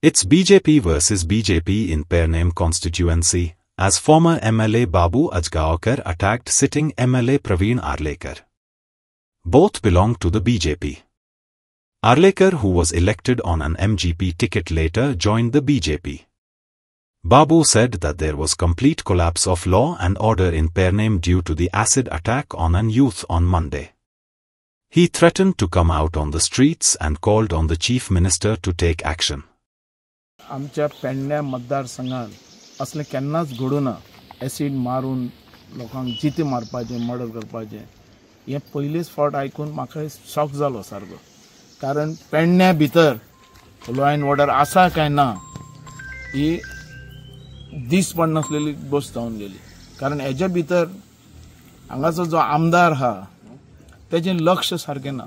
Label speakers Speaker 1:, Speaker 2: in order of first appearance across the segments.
Speaker 1: It's BJP versus BJP in Pernem constituency, as former MLA Babu Ajgaonkar attacked sitting MLA Praveen Arlekar. Both belong to the BJP. Arlekar, who was elected on an MGP ticket, later joined the BJP. Babu said that there was complete collapse of law and order in Pernem due to the acid attack on an youth on Monday. He threatened to come out on the streets and called on the Chief Minister to take action.
Speaker 2: आमच्या पेडण्या मतदारसंघात असले केन्नाच घडूना acid मारून लोकांक जिते मारपाचे murder करपाचे हे पयलीच फावट आयकून म्हाका शॉक जालो सारको कारण पेडण्या भितर लॉ अँड ऑर्डर आसा काय ना ही दीस पडनासलेली गोष्ट जावन गेली कारण हेच्या भितर हांगाचो जो आमदार हा तेजें लक्ष सारकें ना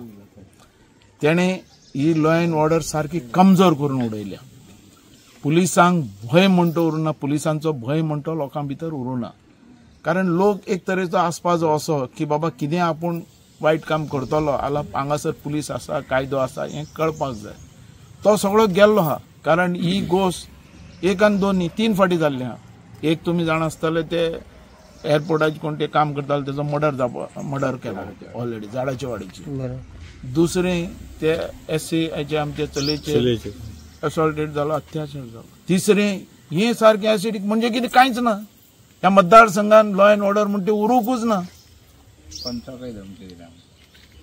Speaker 2: तेणे ही लॉ अँड ऑर्डर सारकी कमजोर करून उडयल्या पुलिसांक भय म्हणतो उरूना पुलिसांचो भय म्हणतो लोकां भितर उरूना कारण लोक एक तरेचो आसपा जो असो की बाबा कितें आपूण वायट काम करतलो जाल्यार हांगासर पुलीस आसा कायदो आसा हें कळपाक जाय तो सगळो गेल्लो हा कारण ही गोश्ट एक आनी दोन न्ही 3 फावटी जाल्ली हा एक तुमी जाण आसतले ते एअरपोर्टाचे कोण ते काम करताले तेजो मर्डर केला ऑलरेडी झाडाच्या वाडीची दुसरें ते SC हेचे आमचे चलयेचे असॉल्टेड जालो अत्याचार जालो तिसरें हे सारकें एसिडीक म्हणजे कितें कांयच ना ह्या मतदारसंघान लॉ अँड ऑर्डर म्हणटा उरूंकूच ना
Speaker 3: पंचाकय धमकी दिल्या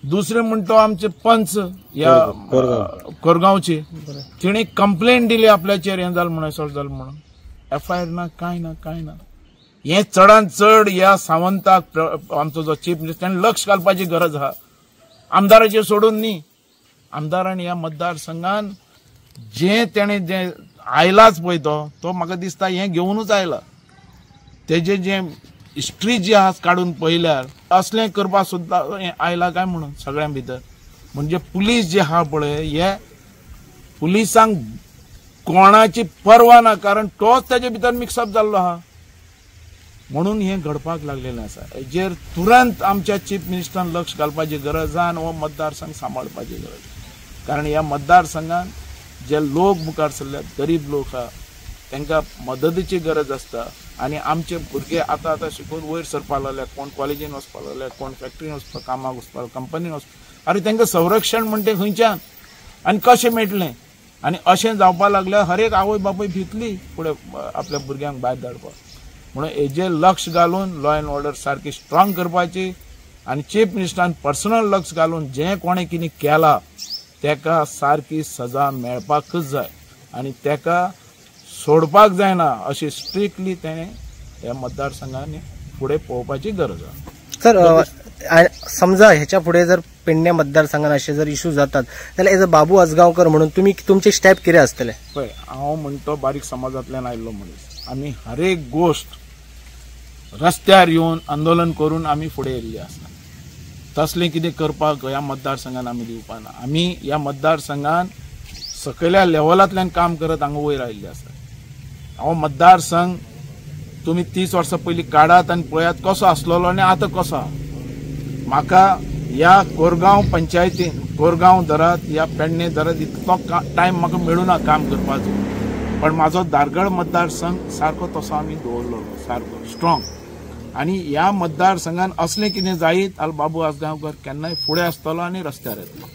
Speaker 2: दुसरें म्हणतो आमचे पंच ह्या कोरगांवची तिणे कंप्लेंट दिली आपल्याचेर हें जालें म्हणून असॉल्ट जालें म्हणून FIR ना कांय ना हे चडांत चड ह्या सावंताक आमचो जो चीफ मिनिस्टर ताणें लक्ष घालपाची गरज आहा आमदाराचेर सोडून न्ही आमदारान ह्या मतदारसंघान जे तेणे जे आयलाच पळय तो म्हाका दिसता हें घेवनूच आयला तेजे जे हिस्ट्री जी आहा काडून पळयल्यार असलें करपाक सुद्दां हें आयला काय म्हणून सगळ्यां भितर म्हणजे पुलीस जे आहा पळय हे पुलिसांक कोणाची पर्वा ना कारण तोच तेजे भितर मिक्सअप जाल्लो आहा म्हणून हें घडपाक लागलेलें आसा हेजेर तुरंत आमच्या चीफ मिनिस्टरान लक्ष घालपाची गरज आहा आनी हो मतदारसंघ सांबाळपाची गरज कारण ह्या मतदारसंघान जे लोक मुखार सरल्यात गरीब लोक हा तांकां मदतीची गरज आसता आनी आमचे भुरगे आतां शिकून वयर सरपा लागल्यात कोण कॉलेजीन वचपा लागल्यात कोण फॅक्टरीन वचपा कामाक वचपा कंपनीन वचपा अरे तांकां संरक्षण म्हणटे खंयच्यान आनी कशें मेळटलें आनी अशें जावपा लागल्यार हर एक आवय बापूय भितली फुडें आपल्या भुरग्यांक भायर धाडपाक म्हणून हेजेर लक्ष घालून लॉ अँड ऑर्डर सारकी स्ट्रॉंग करपाची आनी चीफ मिनिस्टरान पर्सनल लक्ष घालून जें कोणें कितें केलां तेका सारकी सजा मेळपाकच जाय आनी तेका सोडपाक जायना अशी स्ट्रिक्टली तेणें ह्या मतदारसंघांनी फुडें पळोवपाची गरज आसा
Speaker 4: सर समजा ह्याच्या फुडें जर पेडण्या मतदारसंघान अशे जर इश्यू जातात जाल्यार एज अ बाबू आजगांवकर म्हणून तुमी तुमचे स्टेप कितें आसतले
Speaker 2: पळय हांव म्हणटो बारीक समाजांतल्यान आयिल्लो मनीस आमी हर एक गोश्ट रस्त्यार येवन आंदोलन करून आमी फुडें येयल्ली आसा तसलें कितें करपाक ह्या मतदारसंघान आमी दिवपाना आमी ह्या मतदारसंघान सकयल्या लेवलांतल्यान काम करत हांगा वयर आयिल्ले आसा हांव मतदारसंघ तुमी 30 वर्सां पयलीं काडात आनी पळयात कसो आसलेलो आनी आतां कसो आहा म्हाका ह्या कोरगांव पंचायतीन कोरगांव धरात ह्या पेडणे धरात इतलो टायम म्हाका मेळूना काम करपाचो पण म्हाजो धारगळ मतदारसंघ सारको तसो आमी दवरलो सारको स्ट्रॉंग आनी ह्या मतदारसंघान असलें कितें जायत जाल्यार बाबू आजगांवकर केन्नाय फुडें आसतलो आनी रस्त्यार येतलो